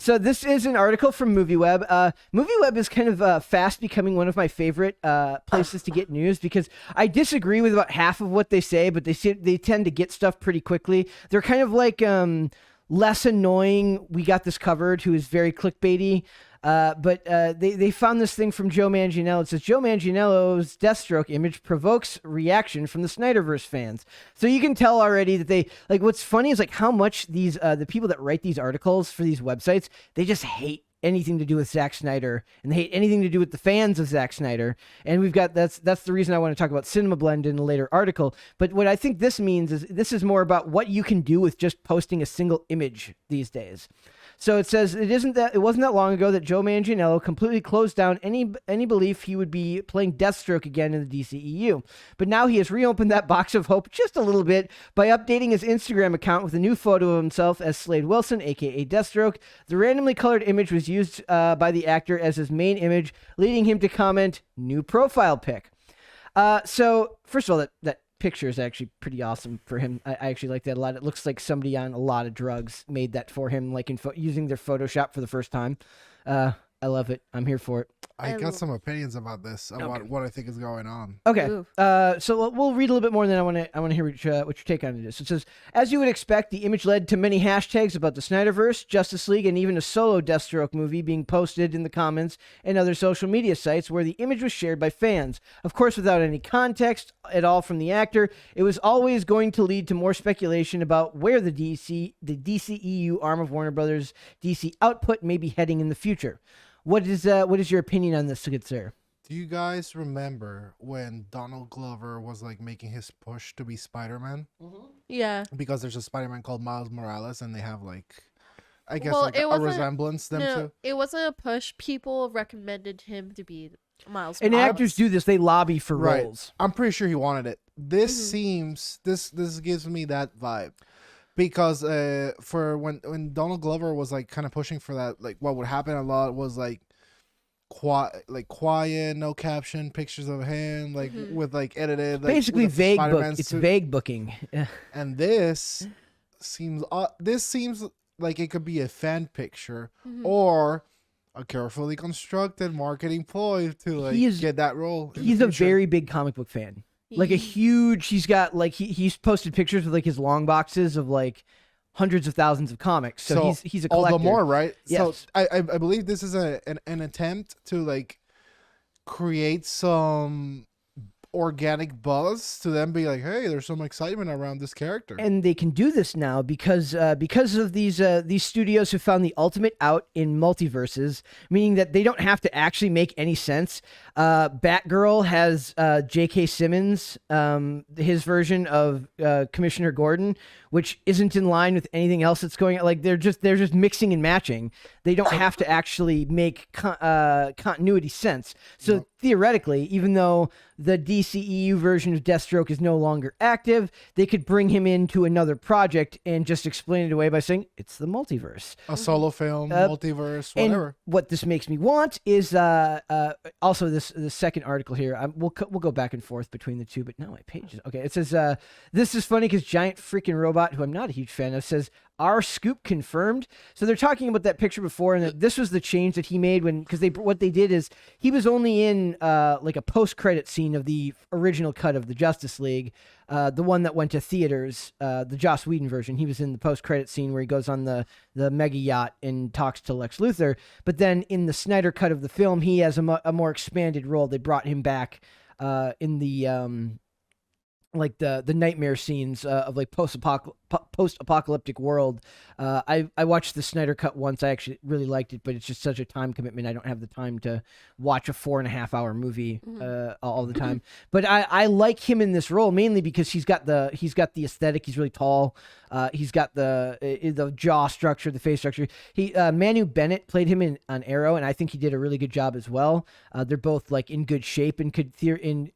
So this is an article from MovieWeb. MovieWeb is kind of fast becoming one of my favorite places to get news because I disagree with about half of what they say, but they tend to get stuff pretty quickly. They're kind of like less annoying. We got this covered, who is very clickbaity. But they found this thing from Joe Manganiello. It says, Joe Manganiello's Deathstroke image provokes reaction from the Synderverse fans. So you can tell already that they, like, what's funny is like how much these, the people that write these articles for these websites, they just hate anything to do with Zack Snyder, and they hate anything to do with the fans of Zack Snyder. And we've got, that's the reason I want to talk about Cinema Blend in a later article. But what I think this means is this is more about what you can do with just posting a single image these days. So it says it wasn't that long ago that Joe Manganiello completely closed down any belief he would be playing Deathstroke again in the DCEU. But now he has reopened that box of hope just a little bit by updating his Instagram account with a new photo of himself as Slade Wilson, aka Deathstroke. The randomly colored image was used by the actor as his main image, leading him to comment, "New profile pic." So first of all, that picture is actually pretty awesome for him. I actually like that a lot. It looks like somebody on a lot of drugs made that for him, like using their Photoshop for the first time. I love it. I'm here for it. I got some opinions about this, about what I think is going on. Okay. So we'll read a little bit more, and then I want to hear what your take on it is. It says, as you would expect, the image led to many hashtags about the Synderverse, Justice League, and even a solo Deathstroke movie being posted in the comments and other social media sites where the image was shared by fans. Of course, without any context at all from the actor, it was always going to lead to more speculation about where the DCEU arm of Warner Brothers DC output may be heading in the future. What is your opinion on this, good sir? Do you guys remember when Donald Glover was like making his push to be Spider-Man? Mm-hmm. Yeah. Because there's a Spider-Man called Miles Morales, and they have like, I guess like a resemblance them to. It wasn't a push. People recommended him to be Miles Morales. And actors do this; they lobby for roles. I'm pretty sure he wanted it. This seems this gives me that vibe. Because for when Donald Glover was like kind of pushing for that, like what would happen a lot was like quiet, no caption pictures of him, like with like edited, like, basically vague book. It's vague booking. And this seems like it could be a fan picture or a carefully constructed marketing ploy to like get that role. He's a very big comic book fan. Like a huge, he's got like he's posted pictures with like his long boxes of like hundreds of thousands of comics. So he's a collector. All the more, right? Yes. So I believe this is an attempt to like create some organic buzz to then be like, hey, there's some excitement around this character. And they can do this now because of these studios who found the ultimate out in multiverses, meaning that they don't have to actually make any sense. Batgirl has J.K. Simmons, his version of Commissioner Gordon, which isn't in line with anything else that's going on. Like they're just mixing and matching. They don't have to actually make continuity sense. So theoretically, even though the DCEU version of Deathstroke is no longer active, they could bring him into another project and just explain it away by saying it's the multiverse. A solo film, multiverse, whatever. And what this makes me want is also this second article here. We'll go back and forth between the two, but now my page is okay. It says this is funny because Giant Freaking Robot, who I'm not a huge fan of, says our scoop confirmed. So they're talking about that picture before, and that this was the change that he made because what they did is he was only in like a post-credit scene of the original cut of the Justice League, the one that went to theaters, the Joss Whedon version. He was in the post-credit scene where he goes on the mega yacht and talks to Lex Luthor. But then in the Snyder cut of the film, he has a more expanded role. They brought him back in the like the nightmare scenes of like post-apocalyptic world. I watched the Snyder cut once. I actually really liked it, but it's just such a time commitment. I don't have the time to watch a 4.5-hour movie all the time. But I like him in this role mainly because he's got the aesthetic. He's really tall. He's got the jaw structure, the face structure. Manu Bennett played him on Arrow, and I think he did a really good job as well. They're both like in good shape and could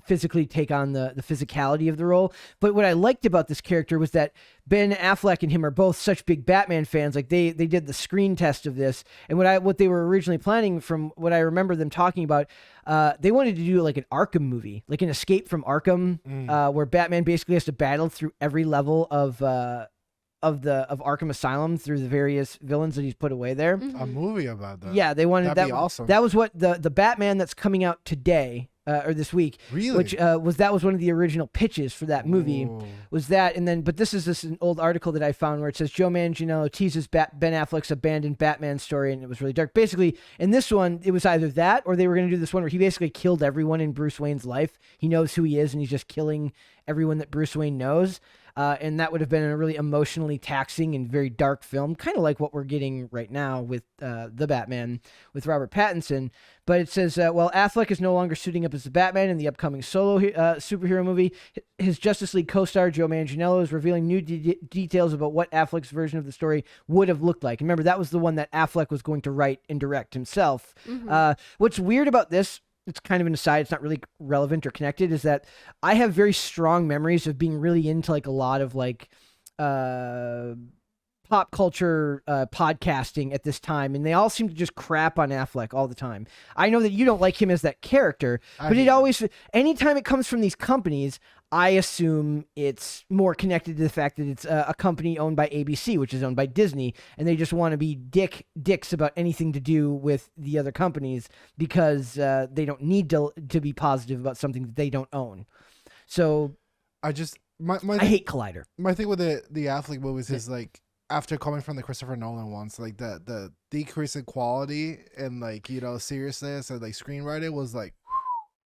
physically take on the physicality of the role. But what I liked about this character was that Ben Affleck and him are both such big Batman fans. Like they did the screen test of this, and what they were originally planning, from what I remember them talking about, they wanted to do like an Arkham movie, like an Escape from Arkham, where Batman basically has to battle through every level of of Arkham Asylum through the various villains that he's put away there. A movie about that. Yeah, they wanted That'd be awesome. That was what the Batman that's coming out today or this week, Really? which was one of the original pitches for that movie. Ooh. Was that, and then but this is an old article that I found where it says Joe Manganiello teases Ben Affleck's abandoned Batman story, and it was really dark. Basically, in this one, it was either that or they were going to do this one where he basically killed everyone in Bruce Wayne's life. He knows who he is, and he's just killing everyone that Bruce Wayne knows. And that would have been a really emotionally taxing and very dark film, kind of like what we're getting right now with the Batman with Robert Pattinson. But it says, while Affleck is no longer suiting up as the Batman in the upcoming solo superhero movie, his Justice League co-star Joe Manganiello is revealing new details about what Affleck's version of the story would have looked like. And remember, that was the one that Affleck was going to write and direct himself. What's weird about this, it's kind of an aside, it's not really relevant or connected, is that I have very strong memories of being really into like a lot of like pop culture podcasting at this time, and they all seem to just crap on Affleck all the time. I know that you don't like him as that character, but it always, anytime it comes from these companies, I assume it's more connected to the fact that it's a company owned by ABC, which is owned by Disney, and they just want to be dicks about anything to do with the other companies because they don't need to be positive about something that they don't own. So I just I hate Collider. My thing with the Affleck movies is like, after coming from the Christopher Nolan ones, like the decrease in quality and like, you know, seriousness and like screenwriting was like.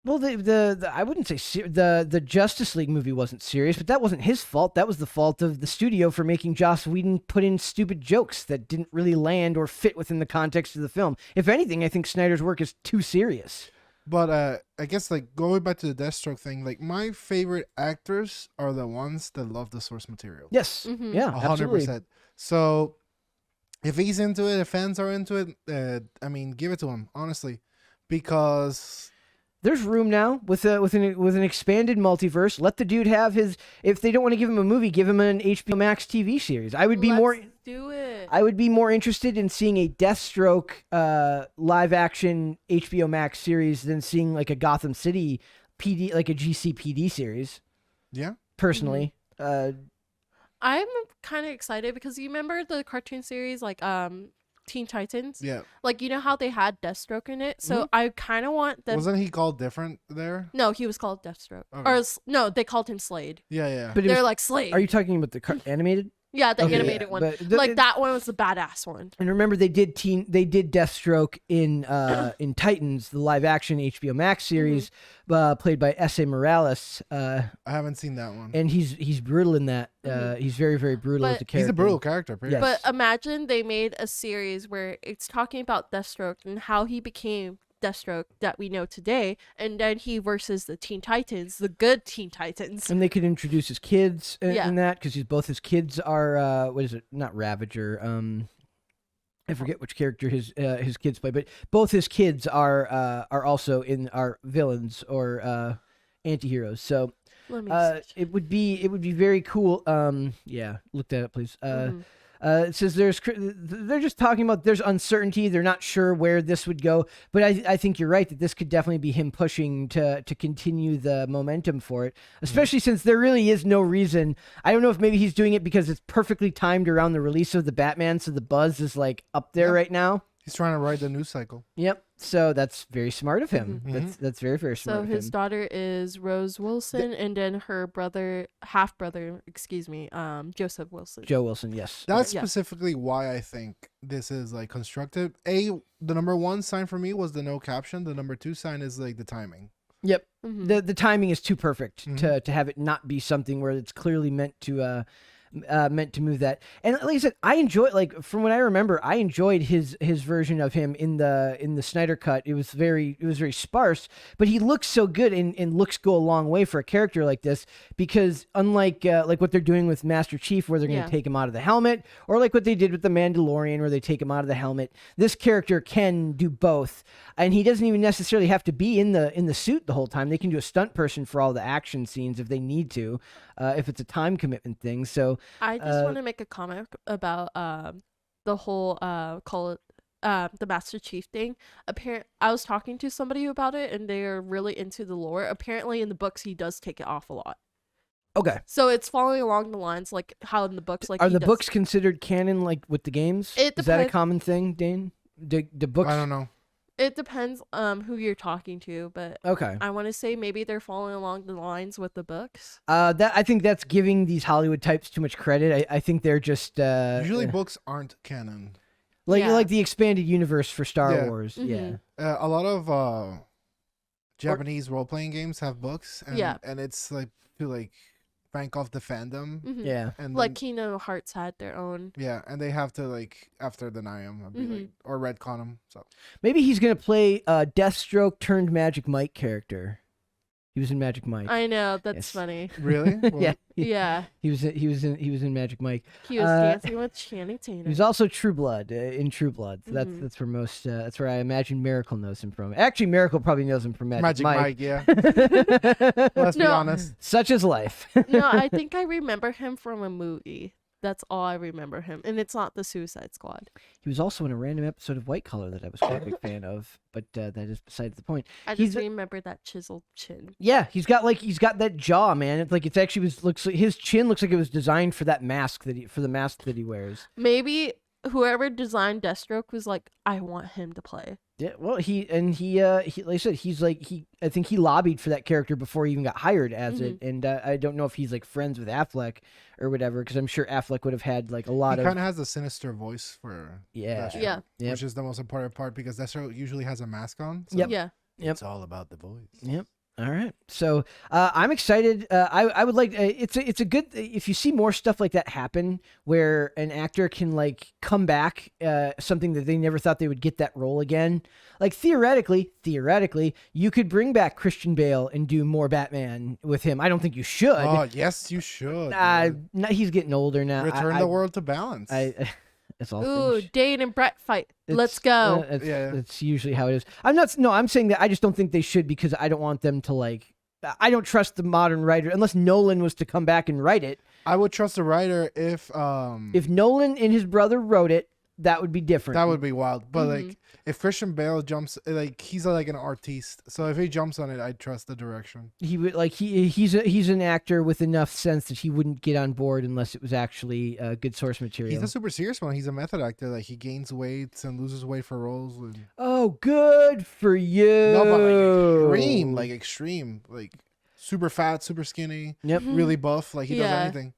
Well, the I wouldn't say the Justice League movie wasn't serious, but that wasn't his fault. That was the fault of the studio for making Joss Whedon put in stupid jokes that didn't really land or fit within the context of the film. If anything, I think Snyder's work is too serious. But I guess like going back to the Deathstroke thing, like my favorite actors are the ones that love the source material. Yes, yeah, 100%. So if he's into it, if fans are into it, I mean, give it to him, honestly, because there's room now with an expanded multiverse. Let the dude have his. If they don't want to give him a movie, give him an HBO Max TV series. I would be do it. I would be more interested in seeing a Deathstroke live action HBO Max series than seeing like a Gotham City PD, like a GCPD series. Yeah, personally. I'm kind of excited because you remember the cartoon series like Teen Titans? Yeah. Like, you know how they had Deathstroke in it? So I kind of want them. Wasn't he called different there? No, he was called Deathstroke. Okay. Or no, they called him Slade. Yeah. But they're like Slade. Are you talking about the animated? Yeah, the animated one. Like that one was the badass one. And remember, they did Deathstroke in Titans, the live action HBO Max series, played by S.A. Morales. I haven't seen that one. And he's brutal in that. He's very, very brutal as a character. He's a brutal character. Yes. But imagine they made a series where it's talking about Deathstroke and how he became Deathstroke that we know today, and then he versus the Teen Titans, the good Teen Titans. And they could introduce his kids in that, because both his kids are what is it? Not Ravager. I forget which character his kids play, but both his kids are also are villains or anti-heroes. So Let me see. it would be very cool. Yeah, look that up, please. It says they're just talking about there's uncertainty. They're not sure where this would go, but I think you're right that this could definitely be him pushing to continue the momentum for it, especially since there really is no reason. I don't know if maybe he's doing it because it's perfectly timed around the release of the Batman, so the buzz is like up there right now. He's trying to ride the news cycle. Yep. So that's very smart of him. That's very, very smart of him. So his daughter is Rose Wilson, and then her half brother, Joseph Wilson. Joe Wilson, yes. That's specifically why I think this is like constructed. The number one sign for me was the no caption. The number two sign is like the timing. Yep. The timing is too perfect to have it not be something where it's clearly meant to move that. And like I said, I enjoy, like, from what I remember, I enjoyed his version of him in the Snyder cut. It was very sparse, but he looks so good, and looks go a long way for a character like this, because unlike like what they're doing with Master Chief, where they're going to take him out of the helmet, or like what they did with the Mandalorian, where they take him out of the helmet, this character can do both, and he doesn't even necessarily have to be in the suit the whole time. They can do a stunt person for all the action scenes if they need to, if it's a time commitment thing. So I just want to make a comment about the whole the Master Chief thing. I was talking to somebody about it, and they're really into the lore. Apparently, in the books, he does take it off a lot. Okay. So it's following along the lines like how in the books, like Are he the does- books considered canon, like with the games? It Is that a depends. common thing, Dane? The books. I don't know. It depends who you're talking to, but Okay. I want to say maybe they're following along the lines with the books. That I think that's giving these Hollywood types too much credit. I think they're just Usually books aren't canon. like Yeah. like the expanded universe for Star Yeah. Wars. Mhm. Yeah. A lot of Japanese role-playing games have books, and, Yeah. and it's like to like bank off the fandom, Mhm. Yeah. and Like then- Kingdom Hearts had their own. yeah, and they have to like after deny them, like, or retcon them. So Maybe he's gonna play Deathstroke turned Magic Mike character. He was in Magic Mike. I know, that's Yes. funny. really, Yeah. Yeah. He was in Magic Mike. He was dancing with Channing He Tatum. was also True Blood in True Blood. So Mhm. that's where most that's where I imagine Miracle knows him from. Actually, Miracle probably knows him from Magic, Mike. Yeah, let's be No. honest. Such is life. No, I think I remember him from a movie. That's all I remember him. And it's not the Suicide Squad. He was also in a random episode of White Collar that I was quite a big fan of, but that is besides the point. I He's just a- remember that chiseled chin. Yeah, he's got that jaw, man. It's like it's actually looks like his chin looks like it was designed for that mask for the mask that he wears. Maybe whoever designed Deathstroke was like, I want him to play. Yeah, well, he like I said, I think he lobbied for that character before he even got hired as it, and I don't know if he's like friends with Affleck or whatever, because I'm sure Affleck would have had like a lot He of kind of has a sinister voice for yeah, Deathstroke, Yeah. Yep. which is the most important part because Deathstroke usually has a mask on. So Yep. Yeah. Yep. It's all about the voice. Yep. All right. So I'm excited. I would like it's a good if you see more stuff like that happen where an actor can like come back something that they never thought they would get that role again. Like theoretically, you could bring back Christian Bale and do more Batman with him. I don't think you should. Oh yes, you should. dude. No, he's getting older now. Return the world to balance. It's all Ooh, things. Dane and Brett fight. Let's It's- go. Yeah. It's usually how it is. I'm saying that I just don't think they should because I don't want them to like. I don't trust the modern writer unless Nolan was to come back and write it. I would trust the writer if Nolan and his brother wrote it, that would be different. that would be wild. But like if Christian Bale jumps, like he's like an artiste, so if he jumps on it, I'd trust the direction. He would like he's an actor with enough sense that he wouldn't get on board unless it was actually good source material. He's a super serious one. He's a method actor. Like he gains weight and loses weight for roles. And... Oh, good for you. No, but like extreme, like super fat, super skinny, Yep. really buff. Like he does Yeah. anything.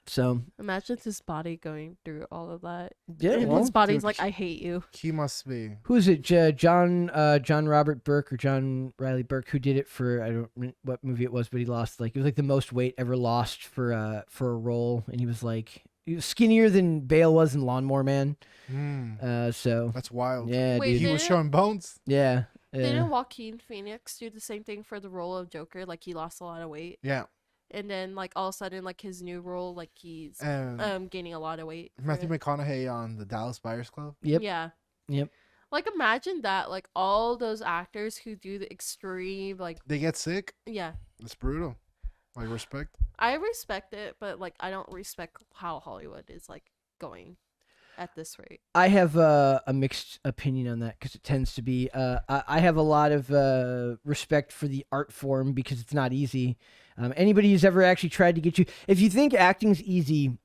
So Imagine his body going through all of that. yeah, And well, his body's dude, like, I hate you. He must be. who's it? John Robert Burke or John Riley Burke who did it for I don't know what movie it was, but he lost like it was like the most weight ever lost for a role, and he was skinnier than Bale was in Lawnmower Man. So That's wild. yeah, Wait, dude. He was Didn't- showing bones. Yeah. Didn't Joaquin Phoenix do the same thing for the role of Joker? Like he lost a lot of weight, Yeah. and then like all of a sudden, like his new role, like he's gaining a lot of weight. for Matthew it. McConaughey on the Dallas Buyers Club. Yep. Yeah. Yep. Like imagine that, like all those actors who do the extreme, like They get sick. yeah. It's brutal. Like respect. I respect it, but like I don't respect how Hollywood is like going at this rate. I have a mixed opinion on that because it tends to be. I have a lot of respect for the art form because it's not easy. Anybody who's ever actually tried to get you, if you think acting's easy,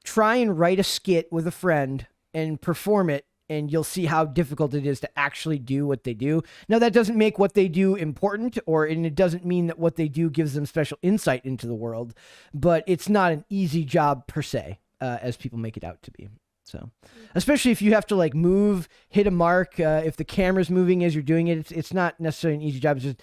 try and write a skit with a friend and perform it, and you'll see how difficult it is to actually do what they do. Now, that doesn't make what they do important, and it doesn't mean that what they do gives them special insight into the world, but it's not an easy job per se, as people make it out to be. So, especially if you have to like move, hit a mark, if the camera's moving as you're doing it, it's not necessarily an easy job. It's just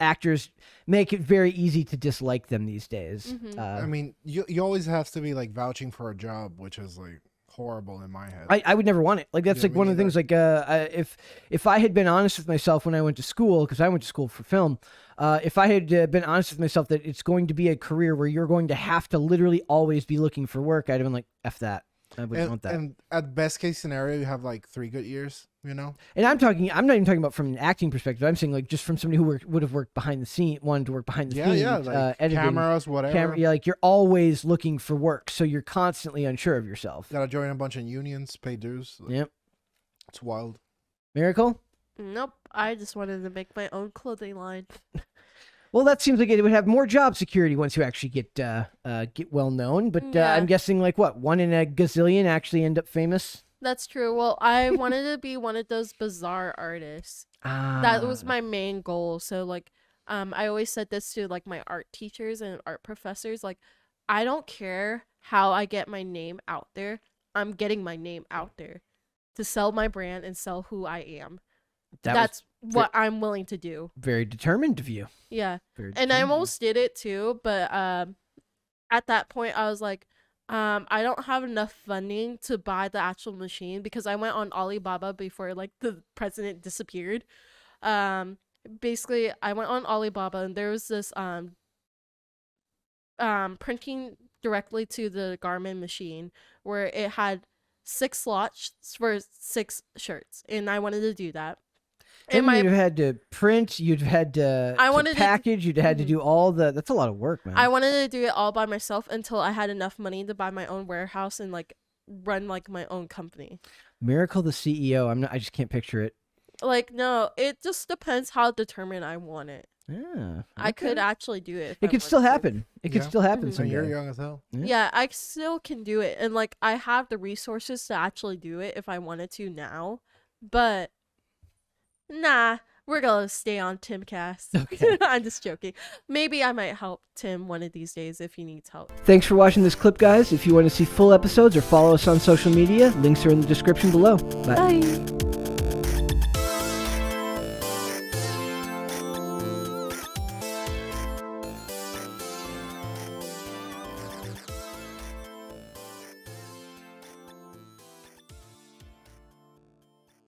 actors make it very easy to dislike them these days. I mean, you always have to be like vouching for a job, which is like horrible in my head. I would never want it. Like that's Yeah, like me one of the neither. things. Like if I had been honest with myself when I went to school, because I went to school for film, if I had been honest with myself that it's going to be a career where you're going to have to literally always be looking for work, I'd have been like, F that. I wouldn't want that. And at best case scenario, you have like 3 good years, you know? And I'm not even talking about from an acting perspective. I'm saying like just from somebody who would have worked behind the scene, wanted to work behind the scenes, like editing, cameras, whatever. yeah, like you're always looking for work, so you're constantly unsure of yourself. Gotta join a bunch of unions, pay dues. Like, Yep. It's wild. Miracle. Nope. I just wanted to make my own clothing line. Well, that seems like it would have more job security once you actually get well known. But Yeah. I'm guessing like what, 1 in a gazillion actually end up famous. That's true. Well, I wanted to be one of those bizarre artists. That was my main goal. So like, I always said this to like my art teachers and art professors. Like, I don't care how I get my name out there. I'm getting my name out there to sell my brand and sell who I am. That's what I'm willing to do. Very determined of you. Yeah. Very And I determined. almost did it too, but at that point I was like, I don't have enough funding to buy the actual machine because I went on Alibaba before like the president disappeared. Basically I went on Alibaba and there was this printing directly to the garment machine where it had 6 slots for 6 shirts, and I wanted to do that. And you'd have had to print, you'd have had to, package, you'd have had to do all the, that's a lot of work, man. I wanted to do it all by myself until I had enough money to buy my own warehouse and like run like my own company. Miracle the CEO, I just can't picture it. Like, no, it just depends how determined I want it. Yeah. I could actually do it. It could still happen. It could still happen So someday. you're young as hell. Yeah, I still can do it. And like, I have the resources to actually do it if I wanted to now. But nah, we're gonna stay on Timcast. Okay. I'm just joking. Maybe I might help Tim one of these days if he needs help. Thanks for watching this clip, guys. If you want to see full episodes or follow us on social media, links are in the description below. Bye. Bye.